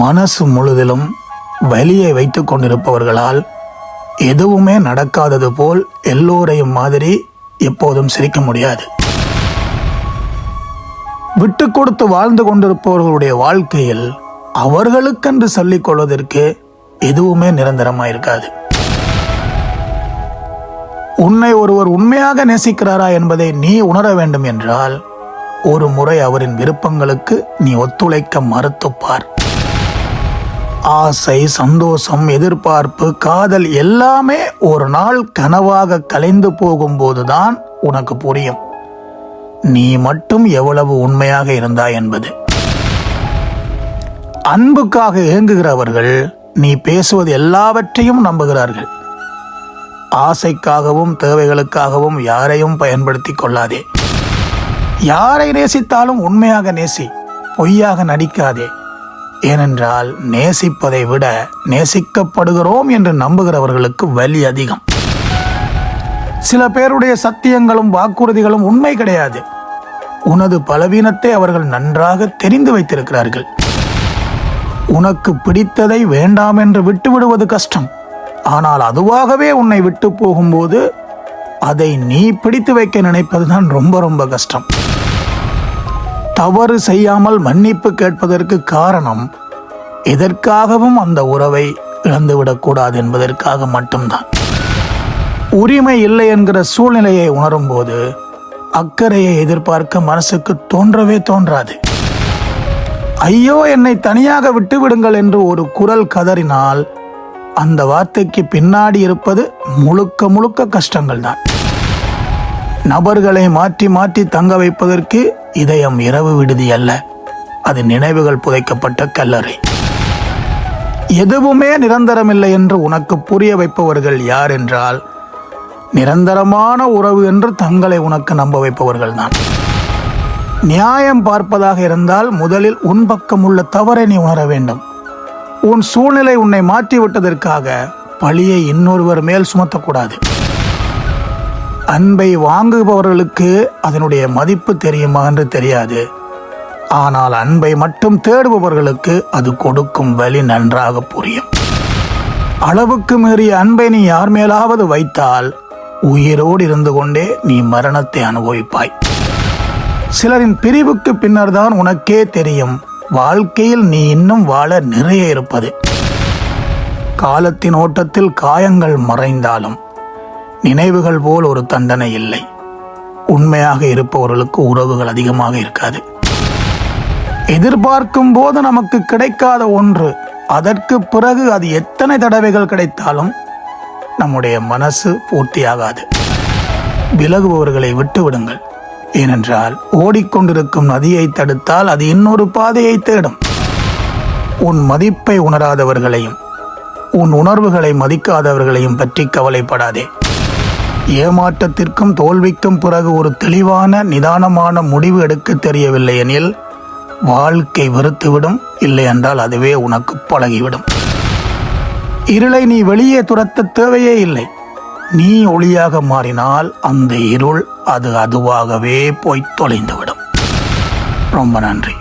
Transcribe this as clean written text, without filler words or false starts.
மனசு முழுதிலும் வலியை வைத்து கொண்டிருப்பவர்களால் எதுவுமே நடக்காதது போல் எல்லோரையும் மாதிரி எப்போதும் சிரிக்க முடியாது. விட்டு கொடுத்து வாழ்ந்து கொண்டிருப்பவர்களுடைய வாழ்க்கையில் அவர்களுக்கென்று சொல்லிக் கொள்வதற்கு எதுவுமே நிரந்தரமாயிருக்காது. உன்னை ஒருவர் உண்மையாக நேசிக்கிறாரா என்பதை நீ உணர வேண்டும் என்றால் ஒரு முறை அவரின் விருப்பங்களுக்கு நீ ஒத்துழைக்க மறுத்துப்பார். ஆசை, சந்தோஷம், எதிர்பார்ப்பு, காதல் எல்லாமே ஒரு நாள் கனவாக கலைந்து போகும்போதுதான் உனக்கு புரியும் நீ மட்டும் எவ்வளவு உண்மையாக இருந்தாய் என்பது. அன்புக்காக ஏங்குகிறவர்கள் நீ பேசுவது எல்லாவற்றையும் நம்புகிறார்கள். ஆசைக்காகவும் தேவைகளுக்காகவும் யாரையும் பயன்படுத்தி கொள்ளாதே. யாரை நேசித்தாலும் உண்மையாக நேசி, பொய்யாக நடிக்காதே. ஏனென்றால் நேசிப்பதை விட நேசிக்கப்படுகிறோம் என்று நம்புகிறவர்களுக்கு வலி அதிகம். சில பேருடைய சத்தியங்களும் வாக்குறுதிகளும் உண்மை கிடையாது. உனது பலவீனத்தை அவர்கள் நன்றாக தெரிந்து வைத்திருக்கிறார்கள். உனக்கு பிடித்ததை வேண்டாம் என்று விட்டுவிடுவது கஷ்டம். ஆனால் அதுவாகவே உன்னை விட்டு போகும்போது அதை நீ பிடித்து வைக்க நினைப்பதுதான் ரொம்ப ரொம்ப கஷ்டம். தவறு செய்யாமல் மன்னிப்பு கேட்பதற்கு காரணம் எதற்காகவும் அந்த உறவை இழந்துவிடக்கூடாது என்பதற்காக மட்டும்தான். உரிமை இல்லை என்கிற சூழ்நிலையை உணரும் போது அக்கறையை எதிர்பார்க்க மனசுக்கு தோன்றவே தோன்றாது. ஐயோ, என்னை தனியாக விட்டுவிடுங்கள் என்று ஒரு குரல் கதறினால் அந்த வார்த்தைக்கு பின்னாடி இருப்பது முழுக்க முழுக்க கஷ்டங்கள் தான். நபர்களை மாற்றி மாற்றி தங்க வைப்பதற்கு இதயம் இரவு விடுதி அல்ல, அது நினைவுகள் புதைக்கப்பட்ட கல்லறை. எதுவுமே நிரந்தரமில்லை என்று உனக்கு புரிய வைப்பவர்கள் யார் என்றால் நிரந்தரமான உறவு என்று தங்களை உனக்கு நம்ப வைப்பவர்கள் தான். நியாயம் பார்ப்பதாக இருந்தால் முதலில் உன் பக்கம் உள்ள தவறை நீ உணர வேண்டும். உன் சூழ்நிலை உன்னை மாற்றிவிட்டதற்காக பழியை இன்னொருவர் மேல் சுமத்தக்கூடாது. அன்பை வாங்குபவர்களுக்கு அதனுடைய மதிப்பு தெரியுமா என்று தெரியாது. ஆனால் அன்பை மட்டும் தேடுபவர்களுக்கு அது கொடுக்கும் வலி நன்றாக புரியும். அளவுக்கு மீறிய அன்பை நீ யார் மேலாவது வைத்தால் உயிரோடு இருந்து கொண்டே நீ மரணத்தை அனுபவிப்பாய். சிலரின் பிரிவுக்கு பின்னர் தான் உனக்கே தெரியும் வாழ்க்கையில் நீ இன்னும் வாழ நிறைய இருப்பது. காலத்தின் ஓட்டத்தில் காயங்கள் மறைந்தாலும் நினைவுகள் போல் ஒரு தண்டனை இல்லை. உண்மையாக இருப்பவர்களுக்கு உறவுகள் அதிகமாக இருக்காது. எதிர்பார்க்கும் போது நமக்கு கிடைக்காத ஒன்று அதற்கு பிறகு அது எத்தனை தடவைகள் கிடைத்தாலும் நம்முடைய மனசு பூர்த்தியாகாது. விலகுபவர்களை விட்டு விடுங்கள். ஏனென்றால் ஓடிக்கொண்டிருக்கும் நதியை தடுத்தால் அது இன்னொரு பாதையை தேடும். உன் மதிப்பை உணராதவர்களையும் உன் உணர்வுகளை மதிக்காதவர்களையும் பற்றி கவலைப்படாதே. ஏமாற்றத்திற்கும் தோல்விக்கும் பிறகு ஒரு தெளிவான நிதானமான முடிவு எடுக்க தெரியவில்லை எனில் வாழ்க்கை வெறுத்துவிடும். இல்லை என்றால் அதுவே உனக்கு பழகிவிடும். இருளை நீ வெளியே துரத்த தேவையே இல்லை. நீ ஒளியாக மாறினால் அந்த இருள் அதுவாகவே போய் தொலைந்துவிடும். ரொம்ப நன்றி.